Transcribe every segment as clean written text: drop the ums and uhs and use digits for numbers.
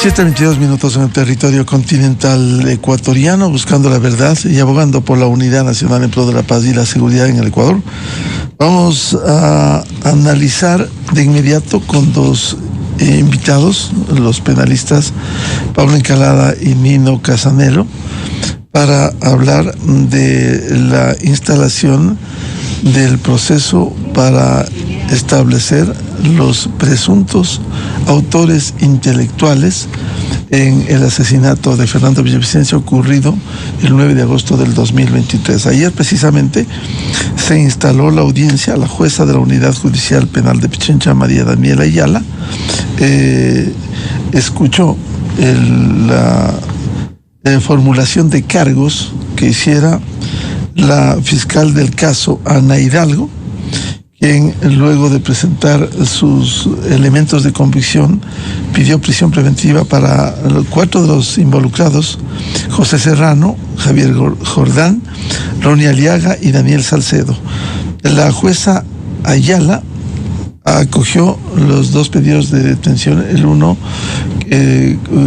7:22 en el territorio continental ecuatoriano, buscando la verdad y abogando por la unidad nacional en pro de la paz y la seguridad en el Ecuador. Vamos a analizar de inmediato con dos invitados, los penalistas Pablo Encalada y Nino Casanelo, para hablar de la instalación del proceso para establecer los presuntos autores intelectuales en el asesinato de Fernando Villavicencio ocurrido el 9 de agosto del 2023. Ayer precisamente se instaló la audiencia. La jueza de la Unidad Judicial Penal de Pichincha, María Daniela Ayala, escuchó la formulación de cargos que hiciera la fiscal del caso, Ana Hidalgo, quien luego de presentar sus elementos de convicción pidió prisión preventiva para 4 de los involucrados: José Serrano, Javier Jordán, Ronnie Aliaga y Daniel Salcedo. La jueza Ayala acogió los 2 pedidos de detención, el uno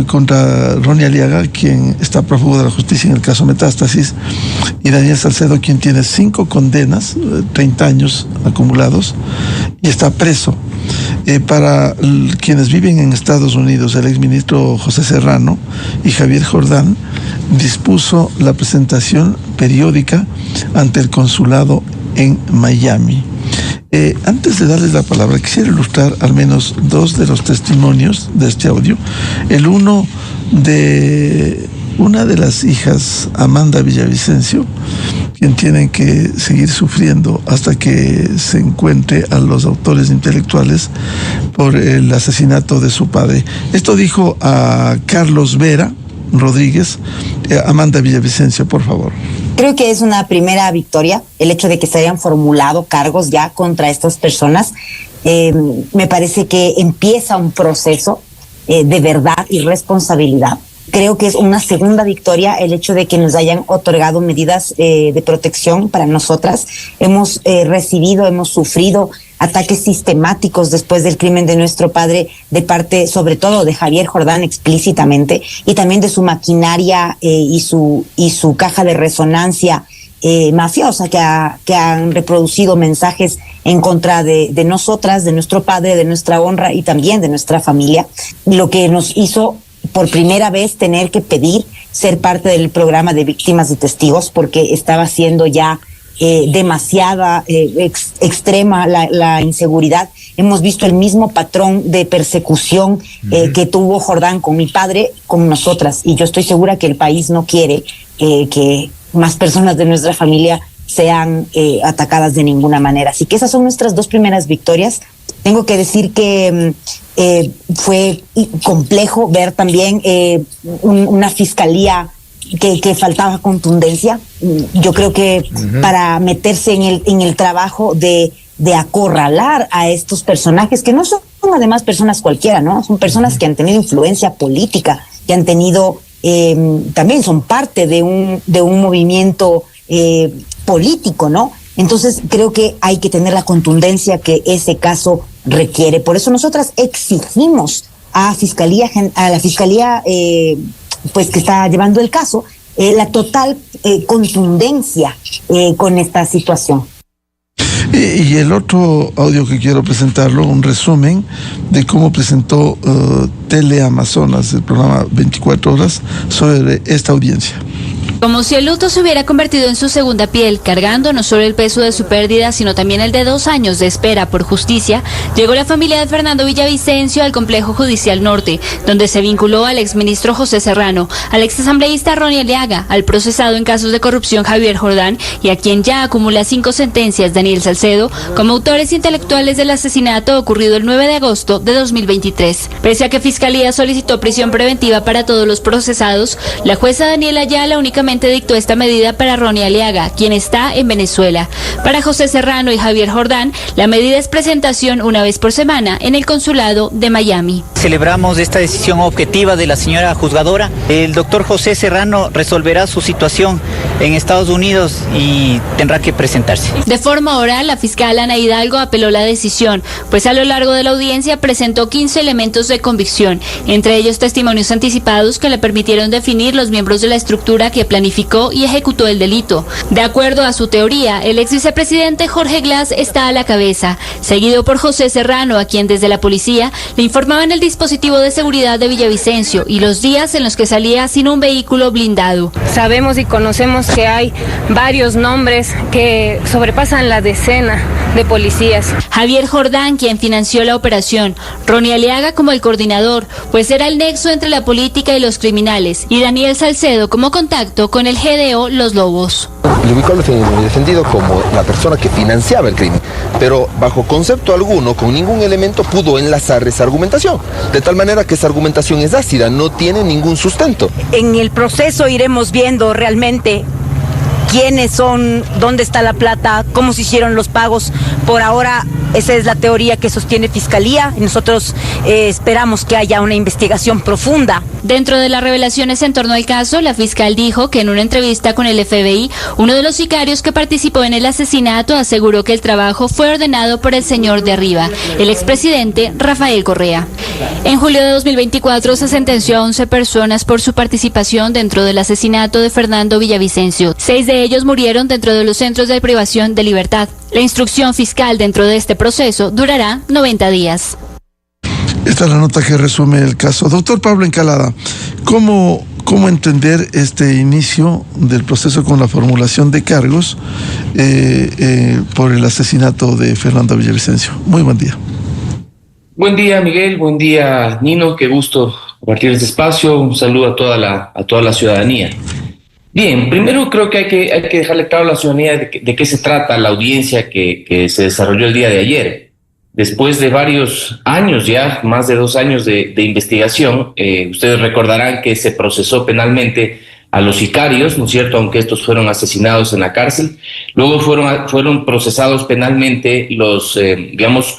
contra Ronnie Aliaga, quien está prófugo de la justicia en el caso Metástasis, y Daniel Salcedo, quien tiene 5 condenas, 30 años acumulados, y está preso. Para quienes viven en Estados Unidos, el exministro José Serrano y Javier Jordán dispuso la presentación periódica ante el consulado en Miami. Antes de darles la palabra, quisiera ilustrar al menos 2 de los testimonios de este audio. El uno de una de las hijas, Amanda Villavicencio, quien tiene que seguir sufriendo hasta que se encuentre a los autores intelectuales por el asesinato de su padre. Esto dijo a Carlos Vera Rodríguez. Amanda Villavicencio, por favor. Creo que es una primera victoria el hecho de que se hayan formulado cargos ya contra estas personas. Me parece que empieza un proceso de verdad y responsabilidad. Creo que es una segunda victoria el hecho de que nos hayan otorgado medidas de protección para nosotras. Hemos recibido, hemos sufrido ataques sistemáticos después del crimen de nuestro padre, de parte sobre todo de Javier Jordán explícitamente, y también de su maquinaria y su caja de resonancia mafiosa, que han reproducido mensajes en contra de nosotras, de nuestro padre, de nuestra honra y también de nuestra familia, lo que nos hizo por primera vez tener que pedir ser parte del programa de víctimas y testigos, porque estaba siendo ya demasiada extrema la inseguridad. Hemos visto el mismo patrón de persecución que tuvo Jordán con mi padre, con nosotras, y yo estoy segura que el país no quiere que más personas de nuestra familia sean atacadas de ninguna manera. Así que esas son nuestras 2 primeras victorias. Tengo que decir que fue complejo ver también una fiscalía que faltaba contundencia. Yo creo que para meterse en el trabajo de acorralar a estos personajes, que no son además personas cualquiera, ¿no? Son personas que han tenido influencia política, que han tenido, también son parte de un movimiento político, ¿no? Entonces creo que hay que tener la contundencia que ese caso requiere. Por eso nosotras exigimos a la fiscalía pues que está llevando el caso, la total contundencia con esta situación. Y el otro audio que quiero presentarlo, un resumen de cómo presentó Teleamazonas, el programa 24 horas, sobre esta audiencia. Como si el luto se hubiera convertido en su segunda piel, cargando no solo el peso de su pérdida, sino también el de 2 años de espera por justicia, llegó la familia de Fernando Villavicencio al Complejo Judicial Norte, donde se vinculó al exministro José Serrano, al exasambleísta Ronnie Aliaga, al procesado en casos de corrupción Javier Jordán y a quien ya acumula 5 sentencias, Daniel Salcedo, como autores intelectuales del asesinato ocurrido el 9 de agosto de 2023. Pese a que Fiscalía solicitó prisión preventiva para todos los procesados, la jueza Daniela Ayala únicamente dictó esta medida para Ronnie Aliaga, quien está en Venezuela. Para José Serrano y Javier Jordán, la medida es presentación una vez por semana en el consulado de Miami. Celebramos esta decisión objetiva de la señora juzgadora. El doctor José Serrano resolverá su situación en Estados Unidos y tendrá que presentarse. De forma oral, la fiscal Ana Hidalgo apeló la decisión, pues a lo largo de la audiencia presentó 15 elementos de convicción, entre ellos testimonios anticipados que le permitieron definir los miembros de la estructura que planificó y ejecutó el delito. De acuerdo a su teoría, el ex vicepresidente Jorge Glass está a la cabeza, seguido por José Serrano, a quien desde la policía le informaban el dispositivo de seguridad de Villavicencio y los días en los que salía sin un vehículo blindado. Sabemos y conocemos que hay varios nombres que sobrepasan la decena de policías. Javier Jordán, quien financió la operación, Ronnie Aliaga como el coordinador, pues era el nexo entre la política y los criminales, y Daniel Salcedo como contacto con el GDO Los Lobos. Le ubicó en el sentido como la persona que financiaba el crimen, pero bajo concepto alguno, con ningún elemento pudo enlazar esa argumentación, de tal manera que esa argumentación es ácida, no tiene ningún sustento. En el proceso iremos viendo realmente quiénes son, dónde está la plata, cómo se hicieron los pagos. Por ahora, esa es la teoría que sostiene Fiscalía. Nosotros esperamos que haya una investigación profunda. Dentro de las revelaciones en torno al caso, la fiscal dijo que en una entrevista con el FBI, uno de los sicarios que participó en el asesinato aseguró que el trabajo fue ordenado por el señor de arriba, el expresidente Rafael Correa. En julio de 2024 se sentenció a 11 personas por su participación dentro del asesinato de Fernando Villavicencio. 6 de ellos murieron dentro de los centros de privación de libertad. La instrucción fiscal dentro de este proceso durará 90 días. Esta es la nota que resume el caso. Doctor Pablo Encalada, ¿cómo entender este inicio del proceso con la formulación de cargos por el asesinato de Fernando Villavicencio? Muy buen día. Buen día, Miguel. Buen día, Nino. Qué gusto compartir este espacio. Un saludo a toda la ciudadanía. Bien, primero creo que hay que dejarle claro a la ciudadanía de qué se trata la audiencia que se desarrolló el día de ayer. Después de varios años ya, más de 2 años de investigación, ustedes recordarán que se procesó penalmente a los sicarios, ¿no es cierto?, aunque estos fueron asesinados en la cárcel. Luego fueron procesados penalmente los que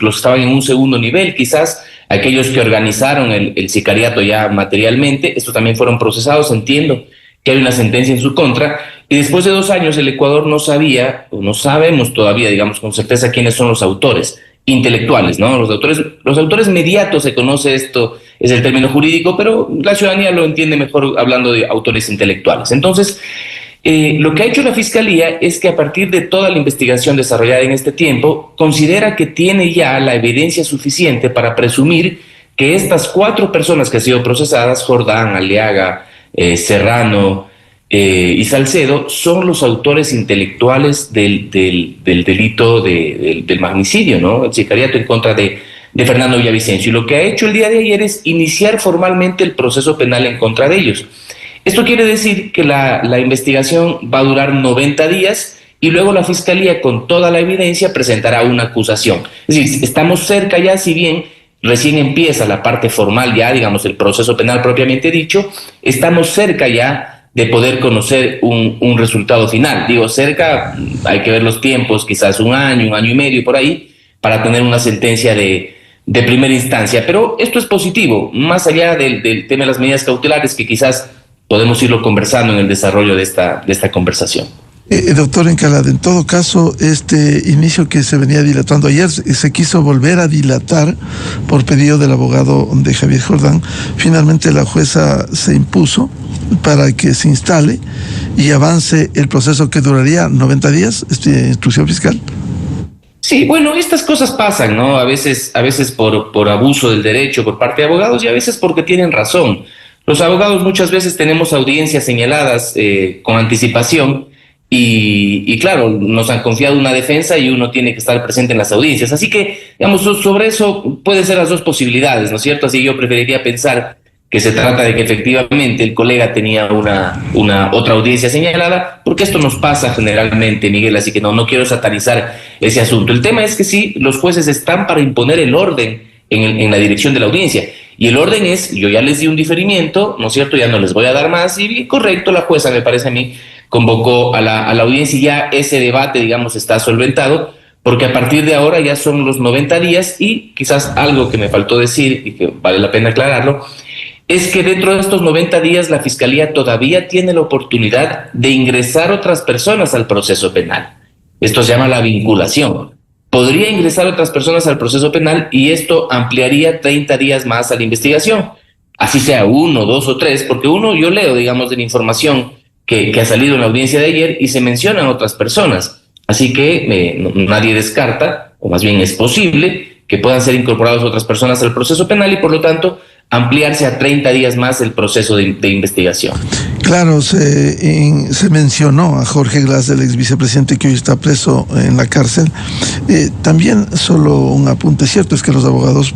estaban en un segundo nivel, quizás aquellos que organizaron el sicariato ya materialmente. Estos también fueron procesados, entiendo que hay una sentencia en su contra, y después de 2 años el Ecuador no sabía, o no sabemos todavía, digamos con certeza, quiénes son los autores intelectuales, ¿no? Los autores mediatos, se conoce esto, es el término jurídico, pero la ciudadanía lo entiende mejor hablando de autores intelectuales. Entonces, lo que ha hecho la Fiscalía es que a partir de toda la investigación desarrollada en este tiempo, considera que tiene ya la evidencia suficiente para presumir que estas 4 personas que han sido procesadas, Jordán, Aliaga, Serrano y Salcedo, son los autores intelectuales del delito del magnicidio, ¿no? El sicariato en contra de Fernando Villavicencio. Y lo que ha hecho el día de ayer es iniciar formalmente el proceso penal en contra de ellos. Esto quiere decir que la investigación va a durar 90 días y luego la Fiscalía, con toda la evidencia, presentará una acusación. Es decir, estamos cerca ya, si bien recién empieza la parte formal ya, digamos, el proceso penal propiamente dicho, estamos cerca ya de poder conocer un resultado final. Digo, cerca, hay que ver los tiempos, quizás 1 año, 1 año y medio por ahí, para tener una sentencia de primera instancia. Pero esto es positivo, más allá del tema de las medidas cautelares, que quizás podemos irlo conversando en el desarrollo de esta conversación. Doctor Encalada, en todo caso, este inicio que se venía dilatando ayer, se quiso volver a dilatar por pedido del abogado de Javier Jordán. Finalmente la jueza se impuso para que se instale y avance el proceso que duraría 90 días, instrucción fiscal. Sí, bueno, estas cosas pasan, ¿no? A veces por abuso del derecho por parte de abogados y a veces porque tienen razón. Los abogados muchas veces tenemos audiencias señaladas con anticipación. Y claro, nos han confiado una defensa y uno tiene que estar presente en las audiencias. Así que, digamos, sobre eso pueden ser las dos posibilidades, ¿no es cierto? Así yo preferiría pensar que se trata de que efectivamente el colega tenía una otra audiencia señalada, porque esto nos pasa generalmente, Miguel, así que no quiero satanizar ese asunto. El tema es que sí, los jueces están para imponer el orden en la dirección de la audiencia. Y el orden es, yo ya les di un diferimiento, ¿no es cierto? Ya no les voy a dar más, y correcto, la jueza, me parece a mí, convocó a la audiencia y ya ese debate, digamos, está solventado, porque a partir de ahora ya son los 90 días y quizás algo que me faltó decir y que vale la pena aclararlo, es que dentro de estos 90 días la Fiscalía todavía tiene la oportunidad de ingresar otras personas al proceso penal. Esto se llama la vinculación. Podría ingresar otras personas al proceso penal y esto ampliaría 30 días más a la investigación. Así sea 1, 2 o 3, porque yo leo, digamos, de la información que ha salido en la audiencia de ayer y se mencionan otras personas. Así que nadie descarta, o más bien es posible, que puedan ser incorporadas otras personas al proceso penal y por lo tanto ampliarse a 30 días más el proceso de investigación. Claro, se mencionó a Jorge Glass, el ex vicepresidente que hoy está preso en la cárcel. También solo un apunte, cierto es que los abogados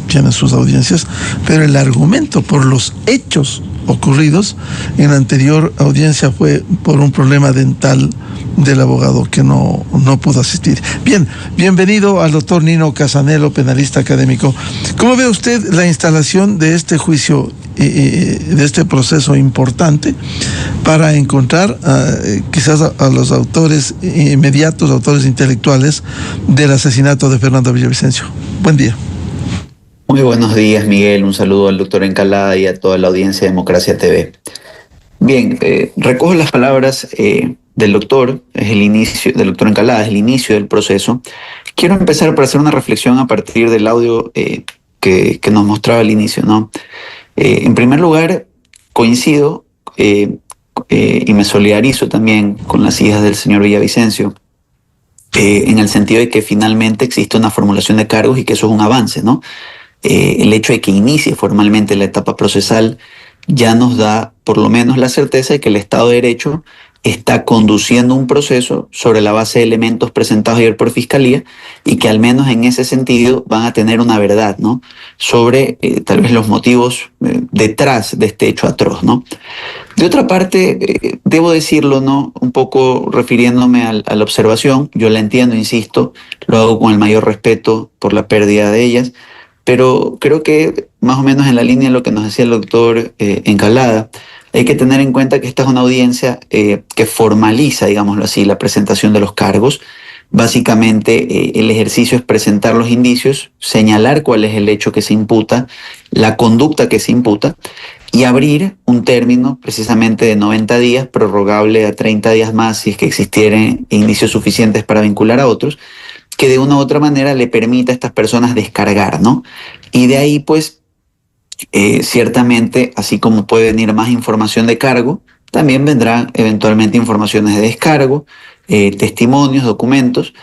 tienen sus audiencias, pero el argumento por los hechos ocurridos en la anterior audiencia fue por un problema dental del abogado que no pudo asistir. Bien, bienvenido al doctor Nino Casanello, penalista académico. ¿Cómo ve usted la instalación de este juicio, de este proceso importante para encontrar quizás a los autores inmediatos, autores intelectuales del asesinato de Fernando Villavicencio? Buen día. Muy buenos días, Miguel. Un saludo al doctor Encalada y a toda la audiencia de Democracia TV. Bien, recojo las palabras del doctor, del doctor Encalada, es el inicio del proceso. Quiero empezar por hacer una reflexión a partir del audio que nos mostraba al inicio, ¿no? En primer lugar, coincido y me solidarizo también con las hijas del señor Villavicencio, en el sentido de que finalmente existe una formulación de cargos y que eso es un avance, ¿no? El hecho de que inicie formalmente la etapa procesal ya nos da por lo menos la certeza de que el Estado de Derecho está conduciendo un proceso sobre la base de elementos presentados ayer por Fiscalía y que al menos en ese sentido van a tener una verdad, ¿no? Sobre tal vez los motivos detrás de este hecho atroz, ¿no? De otra parte, debo decirlo, ¿no? Un poco refiriéndome a la observación, yo la entiendo, insisto, lo hago con el mayor respeto por la pérdida de ellas, pero creo que más o menos en la línea de lo que nos decía el doctor Encalada, hay que tener en cuenta que esta es una audiencia que formaliza, digámoslo así, la presentación de los cargos. Básicamente el ejercicio es presentar los indicios, señalar cuál es el hecho que se imputa, la conducta que se imputa y abrir un término precisamente de 90 días, prorrogable a 30 días más si es que existieran indicios suficientes para vincular a otros, que de una u otra manera le permita a estas personas descargar, ¿no? Y de ahí, pues, ciertamente, así como puede venir más información de cargo, también vendrán eventualmente informaciones de descargo, testimonios, documentos,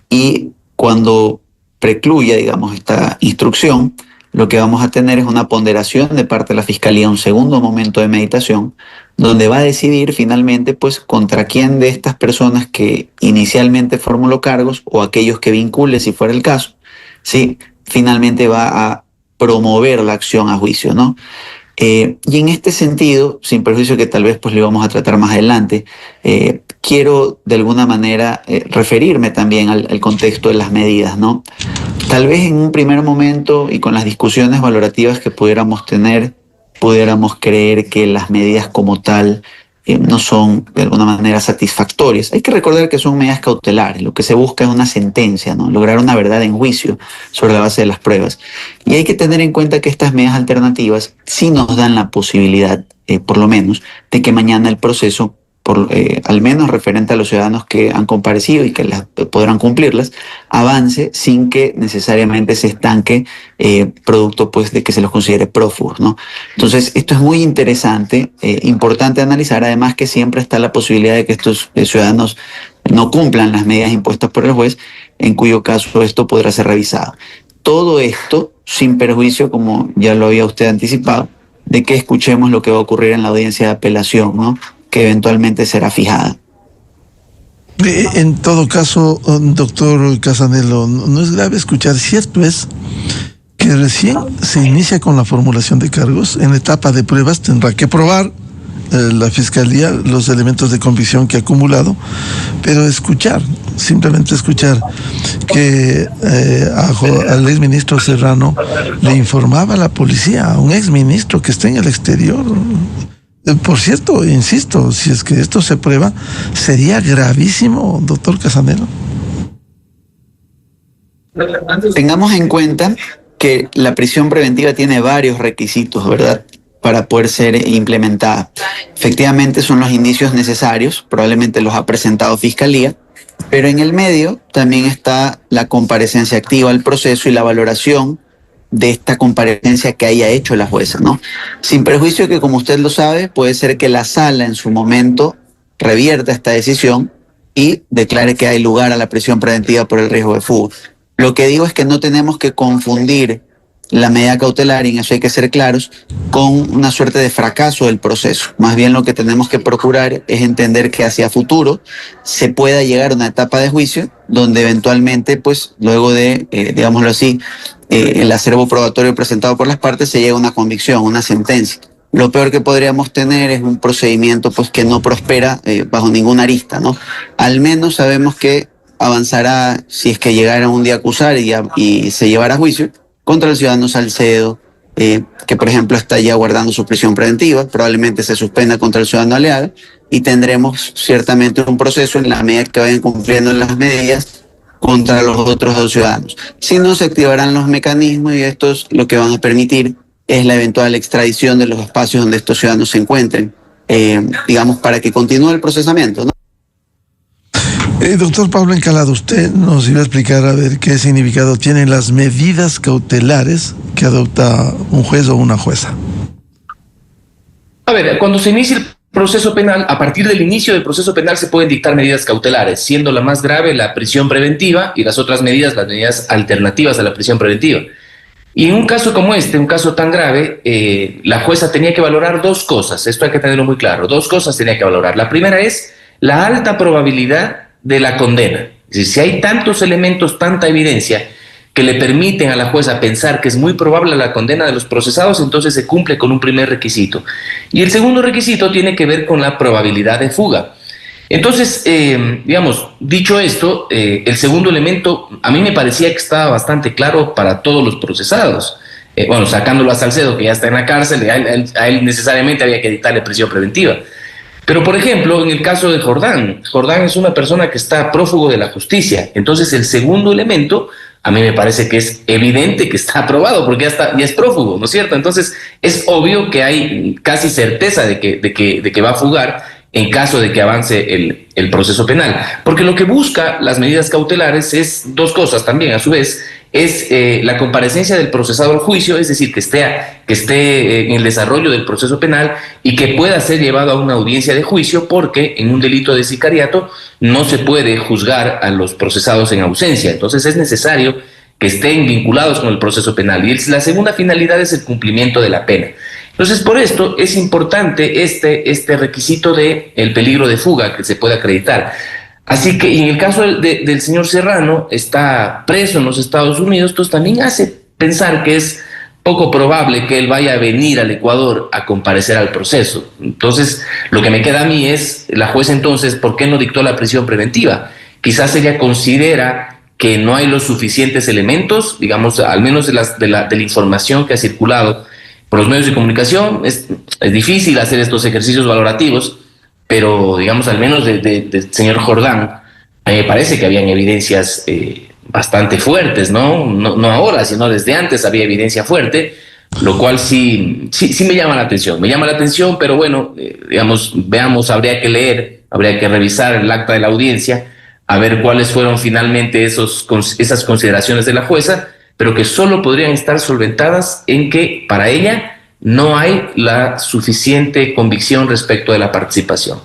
y cuando precluya, digamos, esta instrucción, lo que vamos a tener es una ponderación de parte de la Fiscalía, un segundo momento de meditación, donde va a decidir finalmente, pues, contra quién de estas personas que inicialmente formuló cargos o aquellos que vincule, si fuera el caso, sí, finalmente va a promover la acción a juicio, ¿no? Y en este sentido, sin perjuicio que tal vez pues lo vamos a tratar más adelante, quiero de alguna manera referirme también al contexto de las medidas, ¿no? Tal vez en un primer momento y con las discusiones valorativas que pudiéramos tener, pudiéramos creer que las medidas como tal no son de alguna manera satisfactorias. Hay que recordar que son medidas cautelares, lo que se busca es una sentencia, ¿no? Lograr una verdad en juicio sobre la base de las pruebas. Y hay que tener en cuenta que estas medidas alternativas sí nos dan la posibilidad, por lo menos, de que mañana el proceso, al menos referente a los ciudadanos que han comparecido y que podrán cumplirlas, avance sin que necesariamente se estanque producto pues de que se los considere prófugos, ¿no? Entonces esto es muy interesante, importante analizar, además que siempre está la posibilidad de que estos ciudadanos no cumplan las medidas impuestas por el juez, en cuyo caso esto podrá ser revisado. Todo esto sin perjuicio, como ya lo había usted anticipado, de que escuchemos lo que va a ocurrir en la audiencia de apelación, ¿no? Que eventualmente será fijada. En todo caso, doctor Casanello, no es grave escuchar, cierto es que recién se inicia con la formulación de cargos, en etapa de pruebas tendrá que probar la Fiscalía los elementos de convicción que ha acumulado, pero escuchar, simplemente escuchar que al exministro Serrano le informaba a la policía, a un exministro que está en el exterior, Por cierto, insisto, si es que esto se prueba, sería gravísimo, doctor Casanelo. Tengamos en cuenta que la prisión preventiva tiene varios requisitos, ¿verdad?, para poder ser implementada. Efectivamente son los indicios necesarios, probablemente los ha presentado Fiscalía, pero en el medio también está la comparecencia activa al proceso y la valoración de esta comparecencia que haya hecho la jueza, ¿no? Sin perjuicio que, como usted lo sabe, puede ser que la sala en su momento revierta esta decisión y declare que hay lugar a la prisión preventiva por el riesgo de fuga. Lo que digo es que no tenemos que confundir la medida cautelar, y en eso hay que ser claros, con una suerte de fracaso del proceso. Más bien lo que tenemos que procurar es entender que hacia futuro se pueda llegar a una etapa de juicio donde eventualmente, pues, luego de, digámoslo así, el acervo probatorio presentado por las partes, se llega a una convicción, una sentencia. Lo peor que podríamos tener es un procedimiento, pues, que no prospera bajo ninguna arista, ¿no? Al menos sabemos que avanzará, si es que llegara un día a acusar y se llevará a juicio, contra el ciudadano Salcedo, que por ejemplo está ya guardando su prisión preventiva, probablemente se suspenda contra el ciudadano Aleaga, y tendremos ciertamente un proceso en la medida que vayan cumpliendo las medidas contra los otros dos ciudadanos. Si no, se activarán los mecanismos y estos lo que van a permitir es la eventual extradición de los espacios donde estos ciudadanos se encuentren, digamos, para que continúe el procesamiento, ¿no? Doctor Pablo Encalada, usted nos iba a explicar a ver qué significado tienen las medidas cautelares que adopta un juez o una jueza. A ver, cuando se inicia el proceso penal, a partir del inicio del proceso penal se pueden dictar medidas cautelares, siendo la más grave la prisión preventiva y las otras medidas, las medidas alternativas a la prisión preventiva. Y en un caso como este, un caso tan grave, la jueza tenía que valorar dos cosas, esto hay que tenerlo muy claro, dos cosas tenía que valorar. La primera es la alta probabilidad de la condena. Es decir, si hay tantos elementos, tanta evidencia que le permiten a la jueza pensar que es muy probable la condena de los procesados, entonces se cumple con un primer requisito. Y el segundo requisito tiene que ver con la probabilidad de fuga. Entonces, digamos, dicho esto, el segundo elemento a mí me parecía que estaba bastante claro para todos los procesados. Bueno, sacándolo a Salcedo, que ya está en la cárcel, a él necesariamente había que dictarle prisión preventiva. Pero, por ejemplo, en el caso de Jordán es una persona que está prófugo de la justicia. Entonces, el segundo elemento, a mí me parece que es evidente que está aprobado, porque ya es prófugo, ¿no es cierto? Entonces, es obvio que hay casi certeza de que va a fugar en caso de que avance el proceso penal. Porque lo que busca las medidas cautelares es dos cosas también, a su vez, es la comparecencia del procesado al juicio, es decir, que esté en el desarrollo del proceso penal y que pueda ser llevado a una audiencia de juicio, porque en un delito de sicariato no se puede juzgar a los procesados en ausencia. Entonces es necesario que estén vinculados con el proceso penal. Y la segunda finalidad es el cumplimiento de la pena. Entonces, por esto es importante este requisito de el peligro de fuga que se puede acreditar. Así que en el caso del señor Serrano, está preso en los Estados Unidos, entonces también hace pensar que es poco probable que él vaya a venir al Ecuador a comparecer al proceso. Entonces, lo que me queda a mí es, la jueza entonces, ¿por qué no dictó la prisión preventiva? Quizás ella considera que no hay los suficientes elementos, digamos, al menos de la información que ha circulado por los medios de comunicación. Es difícil hacer estos ejercicios valorativos, pero digamos, al menos del señor Jordán, a mí me parece que habían evidencias bastante fuertes, no ahora, sino desde antes había evidencia fuerte, lo cual sí me llama la atención. Me llama la atención, pero bueno, digamos, veamos, habría que leer, habría que revisar el acta de la audiencia, a ver cuáles fueron finalmente esas consideraciones de la jueza, pero que solo podrían estar solventadas en que para ella no hay la suficiente convicción respecto de la participación.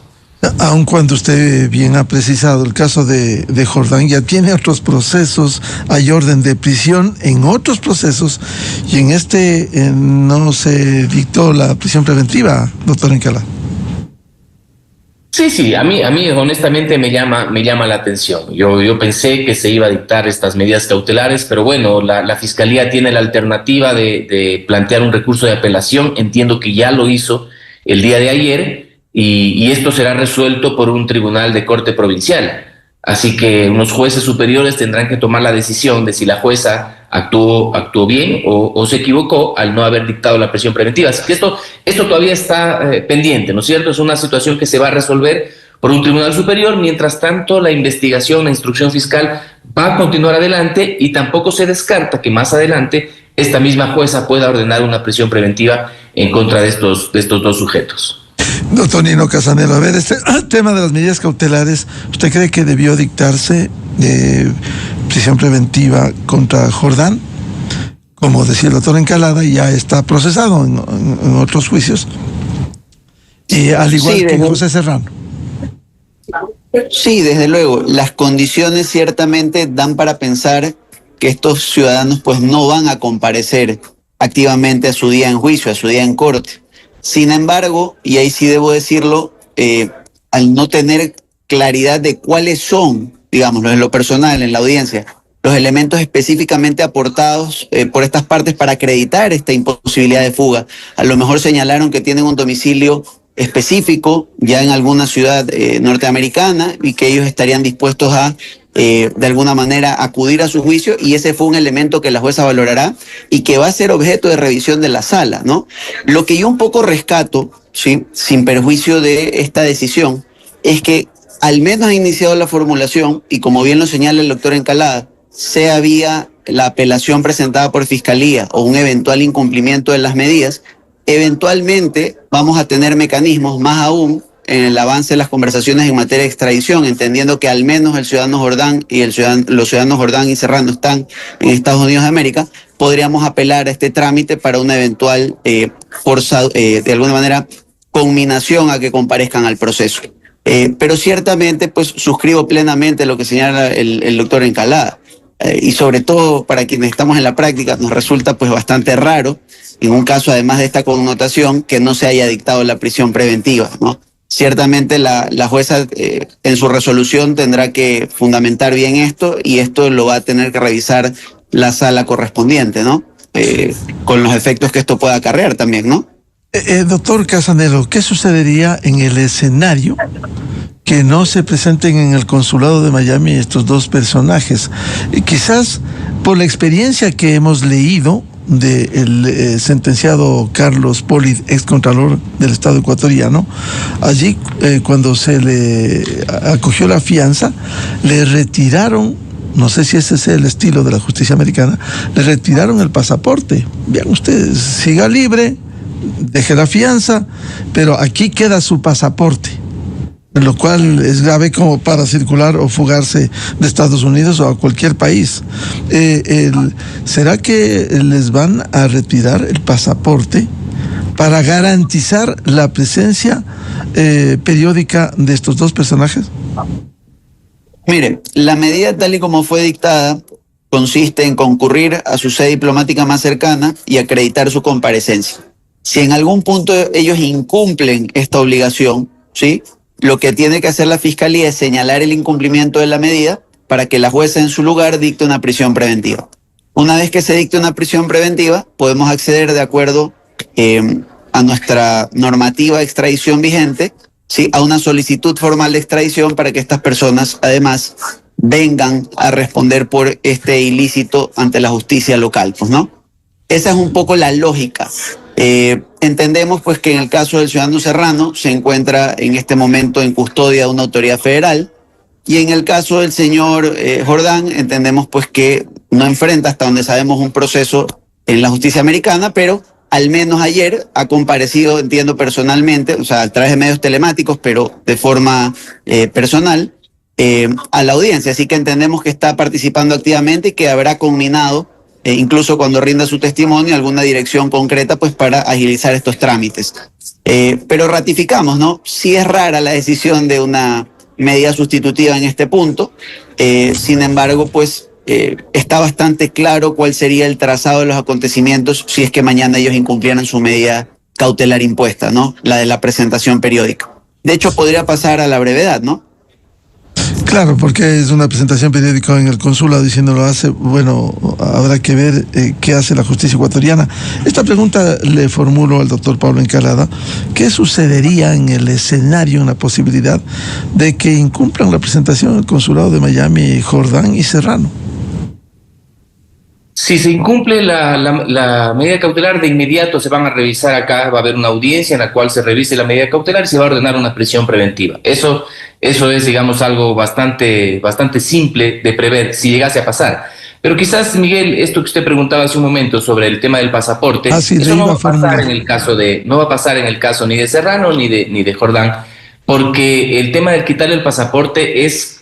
Aun cuando usted bien ha precisado el caso de Jordán, ya tiene otros procesos, hay orden de prisión en otros procesos, y en este no se dictó la prisión preventiva, doctor Encalada. Sí, a mí honestamente me llama la atención. Yo pensé que se iba a dictar estas medidas cautelares, pero bueno, la Fiscalía tiene la alternativa de plantear un recurso de apelación. Entiendo que ya lo hizo el día de ayer y esto será resuelto por un tribunal de corte provincial. Así que unos jueces superiores tendrán que tomar la decisión de si la jueza actuó bien o se equivocó al no haber dictado la prisión preventiva. Así que esto todavía está pendiente, ¿no es cierto? Es una situación que se va a resolver por un tribunal superior. Mientras tanto, la investigación, la instrucción fiscal va a continuar adelante y tampoco se descarta que más adelante esta misma jueza pueda ordenar una prisión preventiva en contra de estos dos sujetos. Doctor Nino Casanelo, a ver, este tema de las medidas cautelares, ¿usted cree que debió dictarse prisión preventiva contra Jordán? Como decía el doctor Encalada, ya está procesado en otros juicios, y al igual que José Serrano. Sí, desde luego, las condiciones ciertamente dan para pensar que estos ciudadanos pues no van a comparecer activamente a su día en juicio, a su día en corte. Sin embargo, y ahí sí debo decirlo, al no tener claridad de cuáles son, digamos, en lo personal, en la audiencia, los elementos específicamente aportados por estas partes para acreditar esta imposibilidad de fuga, a lo mejor señalaron que tienen un domicilio específico ya en alguna ciudad norteamericana y que ellos estarían dispuestos a de alguna manera acudir a su juicio, y ese fue un elemento que la jueza valorará y que va a ser objeto de revisión de la sala, ¿no? Lo que yo un poco rescato, ¿sí?, sin perjuicio de esta decisión, es que al menos ha iniciado la formulación, y como bien lo señala el doctor Encalada, sea vía la apelación presentada por Fiscalía o un eventual incumplimiento de las medidas, eventualmente vamos a tener mecanismos, más aún en el avance de las conversaciones en materia de extradición, entendiendo que al menos el ciudadano Jordán y los ciudadanos Jordán y Serrano están en Estados Unidos de América, podríamos apelar a este trámite para una eventual de alguna manera, conminación a que comparezcan al proceso. Pero ciertamente, pues, suscribo plenamente lo que señala el doctor Encalada. Y sobre todo para quienes estamos en la práctica, nos resulta pues bastante raro, en un caso además de esta connotación, que no se haya dictado la prisión preventiva, ¿no? Ciertamente la jueza en su resolución tendrá que fundamentar bien esto, y esto lo va a tener que revisar la sala correspondiente, ¿no? Con los efectos que esto pueda acarrear también, ¿no? Doctor Casanelo, ¿qué sucedería en el escenario que no se presenten en el consulado de Miami estos dos personajes? Quizás por la experiencia que hemos leído del sentenciado Carlos Poli, excontralor del Estado ecuatoriano, allí cuando se le acogió la fianza, le retiraron, no sé si ese es el estilo de la justicia americana, le retiraron el pasaporte. Vean ustedes, siga libre, deje la fianza, pero aquí queda su pasaporte, lo cual es grave como para circular o fugarse de Estados Unidos o a cualquier país. ¿Será que les van a retirar el pasaporte para garantizar la presencia periódica de estos dos personajes? Mire, la medida tal y como fue dictada consiste en concurrir a su sede diplomática más cercana y acreditar su comparecencia. Si en algún punto ellos incumplen esta obligación, ¿sí?, lo que tiene que hacer la Fiscalía es señalar el incumplimiento de la medida para que la jueza en su lugar dicte una prisión preventiva. Una vez que se dicte una prisión preventiva, podemos acceder de acuerdo a nuestra normativa de extradición vigente, ¿sí?, a una solicitud formal de extradición para que estas personas además vengan a responder por este ilícito ante la justicia local, pues, ¿no? Esa es un poco la lógica. Entendemos pues que en el caso del ciudadano Serrano se encuentra en este momento en custodia de una autoridad federal, y en el caso del señor Jordán entendemos pues que no enfrenta, hasta donde sabemos, un proceso en la justicia americana, pero al menos ayer ha comparecido, entiendo personalmente, o sea, a través de medios telemáticos, pero de forma personal, a la audiencia. Así que entendemos que está participando activamente y que habrá culminado incluso cuando rinda su testimonio, alguna dirección concreta pues para agilizar estos trámites. Pero ratificamos, ¿no? Sí es rara la decisión de una medida sustitutiva en este punto. Sin embargo, pues está bastante claro cuál sería el trazado de los acontecimientos si es que mañana ellos incumplieran su medida cautelar impuesta, ¿no? La de la presentación periódica. De hecho, podría pasar a la brevedad, ¿no? Claro, porque es una presentación periódica en el consulado diciendo lo hace. Bueno, habrá que ver qué hace la justicia ecuatoriana. Esta pregunta le formulo al doctor Pablo Encalada. ¿Qué sucedería en el escenario, en la posibilidad de que incumplan la presentación en el consulado de Miami, Jordán y Serrano? Si se incumple la medida cautelar, de inmediato se van a revisar acá, va a haber una audiencia en la cual se revise la medida cautelar y se va a ordenar una prisión preventiva. Eso es, digamos, algo bastante simple de prever si llegase a pasar. Pero quizás, Miguel, esto que usted preguntaba hace un momento sobre el tema del pasaporte, sí, eso no va a pasar en el caso no va a pasar en el caso ni de Serrano ni de Jordán, porque el tema del quitarle el pasaporte es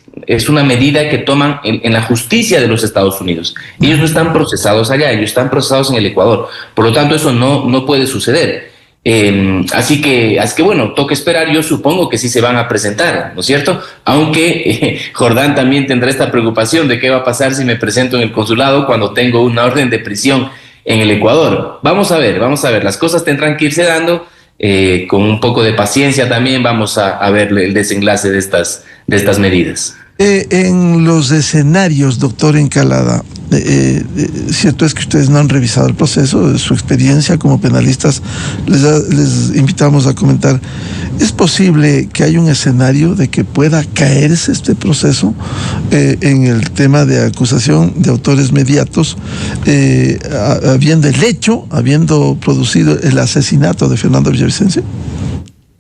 una medida que toman en la justicia de los Estados Unidos. Ellos no están procesados allá, ellos están procesados en el Ecuador. Por lo tanto, eso no puede suceder. Así que bueno, toca esperar. Yo supongo que sí se van a presentar, ¿no es cierto? Aunque Jordán también tendrá esta preocupación de qué va a pasar si me presento en el consulado cuando tengo una orden de prisión en el Ecuador. Vamos a ver, las cosas tendrán que irse dando. Con un poco de paciencia también vamos a ver el desenlace de estas medidas. En los escenarios, doctor Encalada, cierto es que ustedes no han revisado el proceso, de su experiencia como penalistas, les invitamos a comentar. ¿Es posible que haya un escenario de que pueda caerse este proceso en el tema de acusación de autores mediatos, habiendo producido el asesinato de Fernando Villavicencio?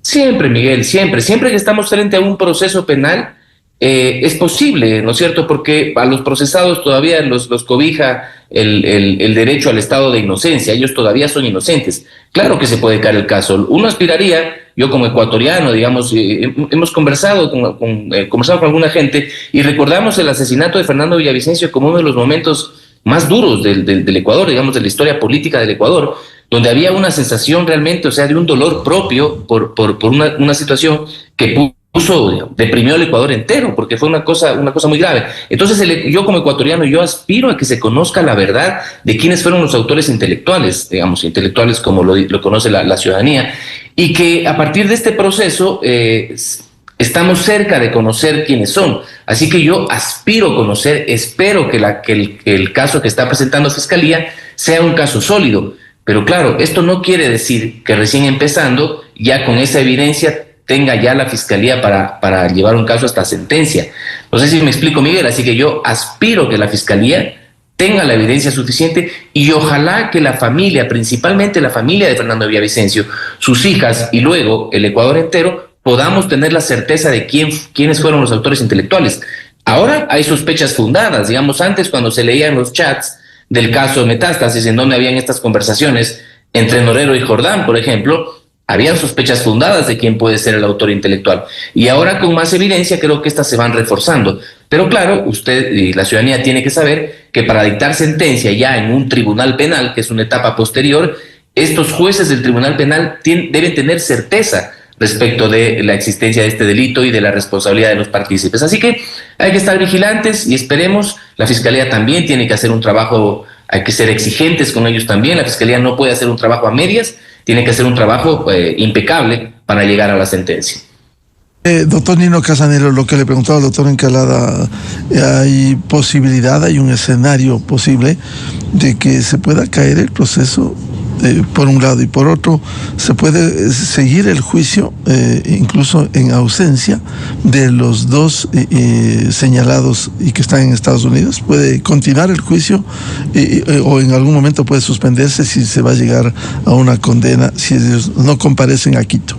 Siempre, Miguel, siempre que estamos frente a un proceso penal, es posible, ¿no es cierto? Porque a los procesados todavía los cobija el derecho al estado de inocencia. Ellos todavía son inocentes. Claro que se puede caer el caso. Uno aspiraría, yo como ecuatoriano, digamos, hemos conversado con alguna gente y recordamos el asesinato de Fernando Villavicencio como uno de los momentos más duros del Ecuador, digamos, de la historia política del Ecuador, donde había una sensación realmente, o sea, de un dolor propio por una situación que deprimió al Ecuador entero, porque fue una cosa muy grave. Entonces, yo como ecuatoriano, yo aspiro a que se conozca la verdad de quiénes fueron los autores intelectuales, digamos, intelectuales como lo conoce la ciudadanía, y que a partir de este proceso estamos cerca de conocer quiénes son. Así que yo aspiro a conocer, espero que el caso que está presentando Fiscalía sea un caso sólido. Pero claro, esto no quiere decir que recién empezando, ya con esa evidencia, tenga ya la Fiscalía para llevar un caso hasta sentencia. No sé si me explico, Miguel, así que yo aspiro que la Fiscalía tenga la evidencia suficiente y ojalá que la familia, principalmente la familia de Fernando Villavicencio, sus hijas y luego el Ecuador entero, podamos tener la certeza de quiénes fueron los autores intelectuales. Ahora hay sospechas fundadas, digamos, antes cuando se leían los chats del caso Metástasis, en donde habían estas conversaciones entre Norero y Jordán, por ejemplo, habían sospechas fundadas de quién puede ser el autor intelectual. Y ahora con más evidencia creo que estas se van reforzando. Pero claro, usted y la ciudadanía tiene que saber que para dictar sentencia ya en un tribunal penal, que es una etapa posterior, estos jueces del tribunal penal deben tener certeza respecto de la existencia de este delito y de la responsabilidad de los partícipes. Así que hay que estar vigilantes y esperemos. La Fiscalía también tiene que hacer un trabajo, hay que ser exigentes con ellos también. La Fiscalía no puede hacer un trabajo a medias, tiene que hacer un trabajo impecable para llegar a la sentencia. Doctor Nino Casanero, lo que le preguntaba al doctor Encalada, ¿hay posibilidad, hay un escenario posible de que se pueda caer el proceso por un lado, y por otro se puede seguir el juicio incluso en ausencia de los dos señalados y que están en Estados Unidos? ¿Puede continuar el juicio o en algún momento puede suspenderse si se va a llegar a una condena si ellos no comparecen a Quito?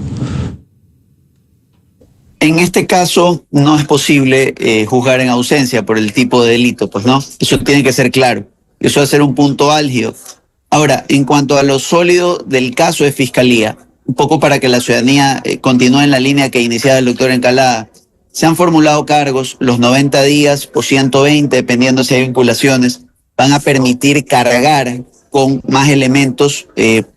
En este caso no es posible juzgar en ausencia por el tipo de delito, pues no, eso tiene que ser claro, eso va a ser un punto álgido. Ahora, en cuanto a lo sólido del caso de Fiscalía, un poco para que la ciudadanía continúe en la línea que iniciaba el doctor Encalada, se han formulado cargos, los 90 días o 120, dependiendo si hay vinculaciones, van a permitir cargar con más elementos,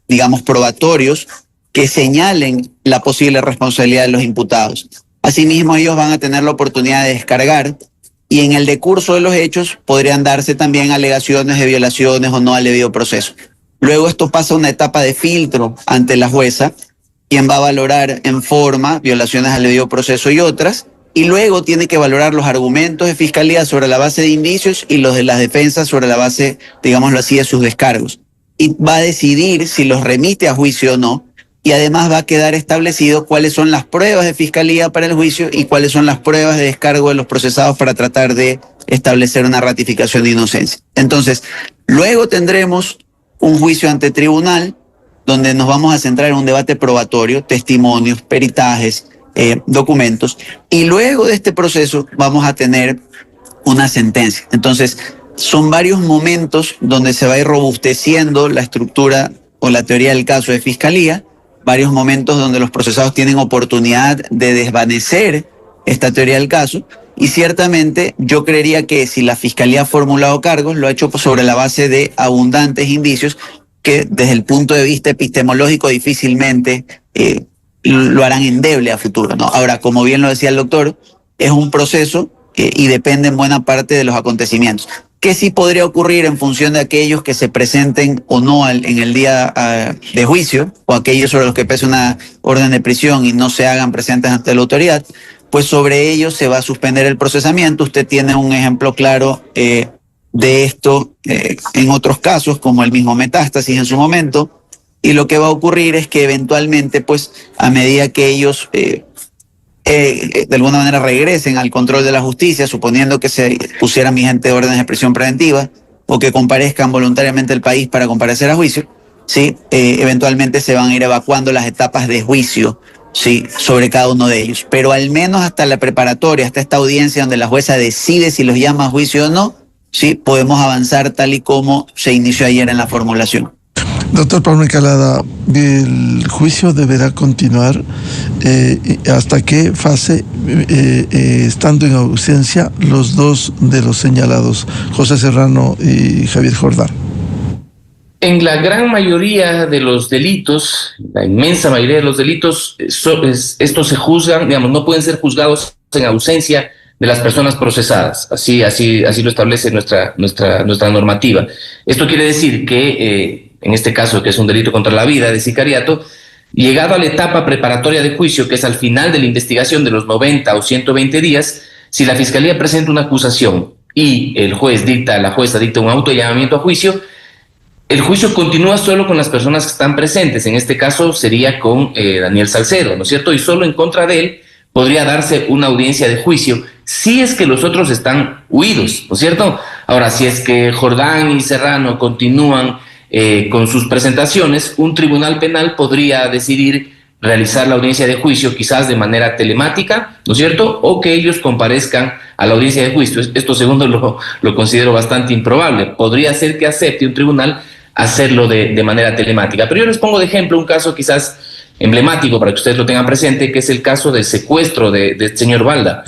digamos, probatorios que señalen la posible responsabilidad de los imputados. Asimismo, ellos van a tener la oportunidad de descargar y en el decurso de los hechos podrían darse también alegaciones de violaciones o no al debido proceso. Luego esto pasa a una etapa de filtro ante la jueza, quien va a valorar en forma violaciones al debido proceso y otras, y luego tiene que valorar los argumentos de Fiscalía sobre la base de indicios y los de las defensas sobre la base, digámoslo así, de sus descargos. Y va a decidir si los remite a juicio o no, y además va a quedar establecido cuáles son las pruebas de Fiscalía para el juicio y cuáles son las pruebas de descargo de los procesados para tratar de establecer una ratificación de inocencia. Entonces, luego tendremos un juicio ante tribunal donde nos vamos a centrar en un debate probatorio, testimonios, peritajes, documentos, y luego de este proceso vamos a tener una sentencia. Entonces, son varios momentos donde se va a ir robusteciendo la estructura o la teoría del caso de fiscalía, varios momentos donde los procesados tienen oportunidad de desvanecer esta teoría del caso, y ciertamente yo creería que si la fiscalía ha formulado cargos, lo ha hecho sobre la base de abundantes indicios que desde el punto de vista epistemológico difícilmente lo harán endeble a futuro, ¿no? Ahora, como bien lo decía el doctor, es un proceso y depende en buena parte de los acontecimientos. ¿Qué sí podría ocurrir en función de aquellos que se presenten o no en el día de juicio, o aquellos sobre los que pese una orden de prisión y no se hagan presentes ante la autoridad? Pues sobre ellos se va a suspender el procesamiento. Usted tiene un ejemplo claro de esto en otros casos, como el mismo Metástasis en su momento, y lo que va a ocurrir es que eventualmente, pues, a medida que ellos de alguna manera regresen al control de la justicia, suponiendo que se pusieran vigentes órdenes de prisión preventiva o que comparezcan voluntariamente al país para comparecer a juicio, ¿sí? Eventualmente se van a ir evacuando las etapas de juicio, sí, sobre cada uno de ellos. Pero al menos hasta la preparatoria, hasta esta audiencia donde la jueza decide si los llama a juicio o no, sí, podemos avanzar tal y como se inició ayer en la formulación. Doctor Pablo Encalada, ¿el juicio deberá continuar hasta qué fase, estando en ausencia los dos de los señalados, José Serrano y Javier Jordán? En la gran mayoría de los delitos, la inmensa mayoría de los delitos, estos se juzgan, digamos, no pueden ser juzgados en ausencia de las personas procesadas. Así lo establece nuestra normativa. Esto quiere decir que en este caso, que es un delito contra la vida de sicariato, llegado a la etapa preparatoria de juicio, que es al final de la investigación de los 90 o 120 días, si la fiscalía presenta una acusación y la jueza dicta un auto de llamamiento a juicio, el juicio continúa solo con las personas que están presentes. En este caso sería con Daniel Salcedo, ¿no es cierto? Y solo en contra de él podría darse una audiencia de juicio si es que los otros están huidos, ¿no es cierto? Ahora, si es que Jordán y Serrano continúan con sus presentaciones, un tribunal penal podría decidir realizar la audiencia de juicio quizás de manera telemática, ¿no es cierto? O que ellos comparezcan a la audiencia de juicio. Esto segundo lo considero bastante improbable. Podría ser que acepte un tribunal hacerlo de manera telemática. Pero yo les pongo de ejemplo un caso quizás emblemático para que ustedes lo tengan presente, que es el caso del secuestro del señor Balda.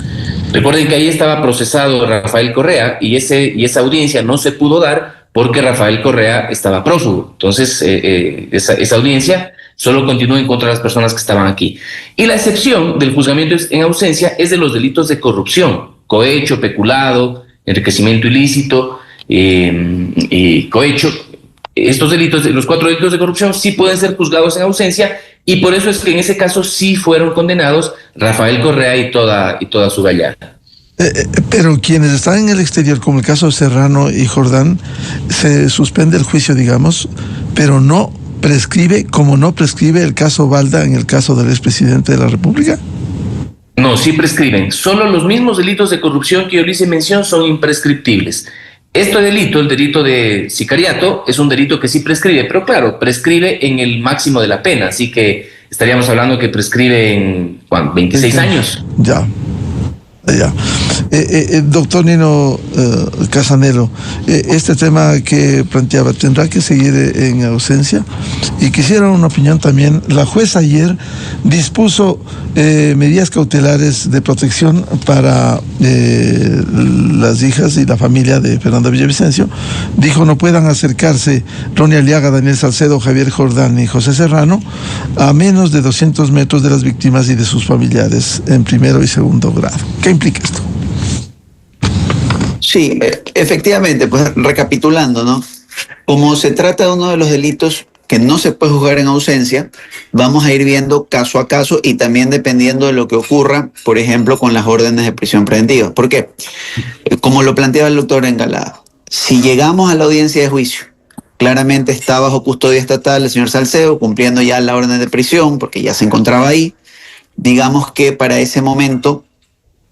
Recuerden que ahí estaba procesado Rafael Correa y esa audiencia no se pudo dar porque Rafael Correa estaba prófugo. Entonces, esa audiencia solo continúa en contra de las personas que estaban aquí. Y la excepción del juzgamiento en ausencia es de los delitos de corrupción, cohecho, peculado, enriquecimiento ilícito, cohecho. Estos delitos, los 4 delitos de corrupción, sí pueden ser juzgados en ausencia, y por eso es que en ese caso sí fueron condenados Rafael Correa y toda su gallada. Pero quienes están en el exterior, como el caso de Serrano y Jordán, se suspende el juicio, digamos, pero no prescribe, como no prescribe el caso Balda en el caso del expresidente de la República. No, sí prescriben. Solo los mismos delitos de corrupción que yo le hice mención son imprescriptibles. Este delito, el delito de sicariato, es un delito que sí prescribe, pero claro, prescribe en el máximo de la pena, así que estaríamos hablando que prescribe en 26 años. Ya. Doctor Nino Casanelo, este tema que planteaba, ¿tendrá que seguir en ausencia? Y quisiera una opinión también. La jueza ayer dispuso medidas cautelares de protección para las hijas y la familia de Fernando Villavicencio. Dijo no puedan acercarse Ronnie Aliaga, Daniel Salcedo, Javier Jordán y José Serrano a menos de 200 metros de las víctimas y de sus familiares en primero y segundo grado. ¿Qué implica esto? Sí, efectivamente, pues recapitulando, ¿no? Como se trata de uno de los delitos que no se puede juzgar en ausencia, vamos a ir viendo caso a caso y también dependiendo de lo que ocurra, por ejemplo, con las órdenes de prisión preventiva. ¿Por qué? Como lo planteaba el doctor Engalada, si llegamos a la audiencia de juicio, claramente está bajo custodia estatal el señor Salcedo, cumpliendo ya la orden de prisión, porque ya se encontraba ahí. Digamos que para ese momento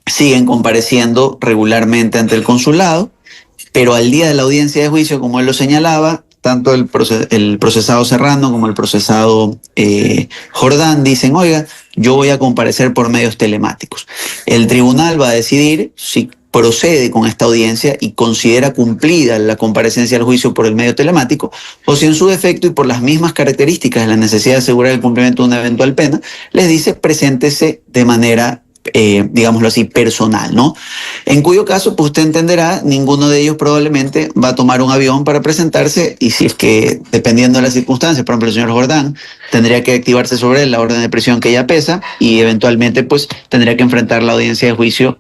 siguen compareciendo regularmente ante el consulado, pero al día de la audiencia de juicio, como él lo señalaba, tanto el procesado Serrano como el procesado Jordán dicen, oiga, yo voy a comparecer por medios telemáticos. El tribunal va a decidir si procede con esta audiencia y considera cumplida la comparecencia al juicio por el medio telemático, o si en su defecto y por las mismas características de la necesidad de asegurar el cumplimiento de una eventual pena, les dice preséntese de manera digámoslo así, personal, ¿no? En cuyo caso, pues usted entenderá, ninguno de ellos probablemente va a tomar un avión para presentarse, y si es que, dependiendo de las circunstancias, por ejemplo, el señor Jordán, tendría que activarse sobre él la orden de prisión que ya pesa, y eventualmente, pues, tendría que enfrentar la audiencia de juicio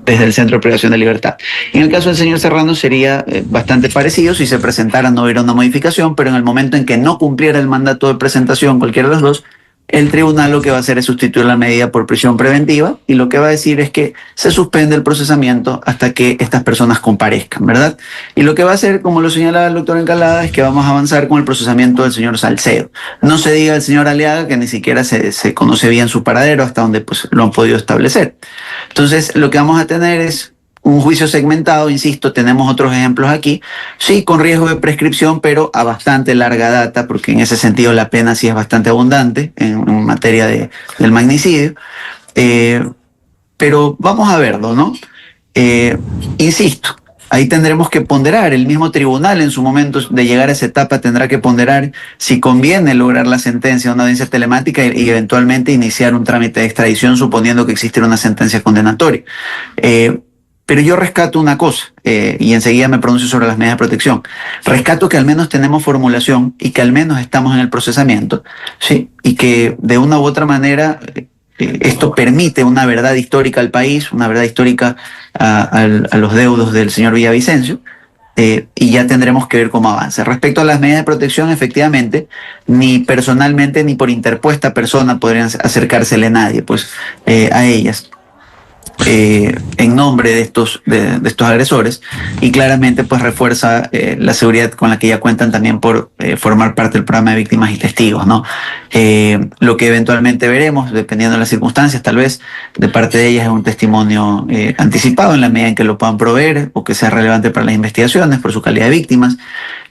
desde el Centro de Privación de Libertad. En el caso del señor Serrano sería bastante parecido. Si se presentara no hubiera una modificación, pero en el momento en que no cumpliera el mandato de presentación, cualquiera de los dos, el tribunal lo que va a hacer es sustituir la medida por prisión preventiva, y lo que va a decir es que se suspende el procesamiento hasta que estas personas comparezcan, ¿verdad? Y lo que va a hacer, como lo señalaba el doctor Encalada, es que vamos a avanzar con el procesamiento del señor Salcedo. No se diga del señor Aliaga, que ni siquiera se conoce bien su paradero, hasta donde pues lo han podido establecer. Entonces, lo que vamos a tener es un juicio segmentado, insisto, tenemos otros ejemplos aquí, sí, con riesgo de prescripción, pero a bastante larga data, porque en ese sentido la pena sí es bastante abundante en materia del magnicidio. Pero vamos a verlo, ¿no? Insisto, ahí tendremos que ponderar. El mismo tribunal, en su momento de llegar a esa etapa, tendrá que ponderar si conviene lograr la sentencia de una audiencia telemática y eventualmente iniciar un trámite de extradición, suponiendo que existiera una sentencia condenatoria. Pero yo rescato una cosa, y enseguida me pronuncio sobre las medidas de protección. Rescato que al menos tenemos formulación y que al menos estamos en el procesamiento, ¿sí? Y que de una u otra manera esto permite una verdad histórica al país, una verdad histórica a los deudos del señor Villavicencio, y ya tendremos que ver cómo avanza. Respecto a las medidas de protección, efectivamente, ni personalmente ni por interpuesta persona podrían acercársele nadie pues, a ellas. En nombre de estos agresores, y claramente pues refuerza la seguridad con la que ya cuentan también por formar parte del programa de víctimas y testigos, ¿no? Lo que eventualmente veremos, dependiendo de las circunstancias, tal vez de parte de ellas es un testimonio anticipado en la medida en que lo puedan proveer o que sea relevante para las investigaciones por su calidad de víctimas,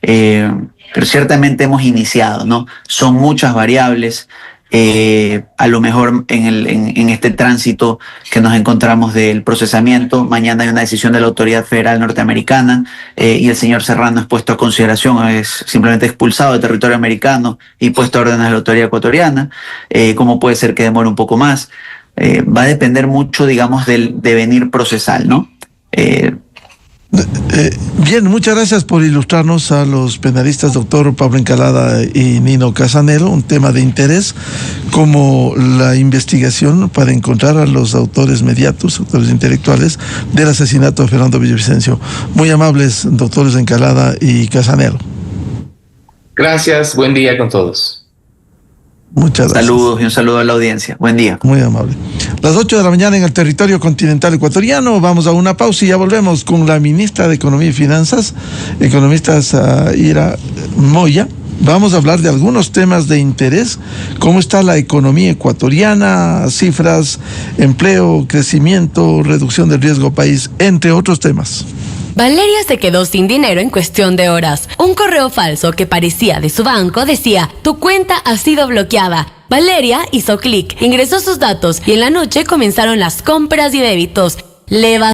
pero ciertamente hemos iniciado, ¿no? Son muchas variables. A lo mejor en este tránsito que nos encontramos del procesamiento, mañana hay una decisión de la Autoridad Federal Norteamericana y el señor Serrano es puesto a consideración, es simplemente expulsado del territorio americano y puesto a órdenes de la autoridad ecuatoriana. ¿Cómo puede ser que demore un poco más? Va a depender mucho, digamos, del devenir procesal, ¿no? Bien, muchas gracias por ilustrarnos a los penalistas, doctor Pablo Encalada y Nino Casanelo, un tema de interés como la investigación para encontrar a los autores mediatos, autores intelectuales del asesinato de Fernando Villavicencio. Muy amables, doctores Encalada y Casanelo. Gracias, buen día con todos. Muchas gracias. Saludos y un saludo a la audiencia. Buen día. Muy amable. Las 8 de la mañana en el territorio continental ecuatoriano. Vamos a una pausa y ya volvemos con la ministra de Economía y Finanzas, economista Zaira Moya. Vamos a hablar de algunos temas de interés, cómo está la economía ecuatoriana, cifras, empleo, crecimiento, reducción del riesgo país, entre otros temas. Valeria se quedó sin dinero en cuestión de horas. Un correo falso que parecía de su banco decía: tu cuenta ha sido bloqueada. Valeria hizo clic, ingresó sus datos y en la noche comenzaron las compras y débitos.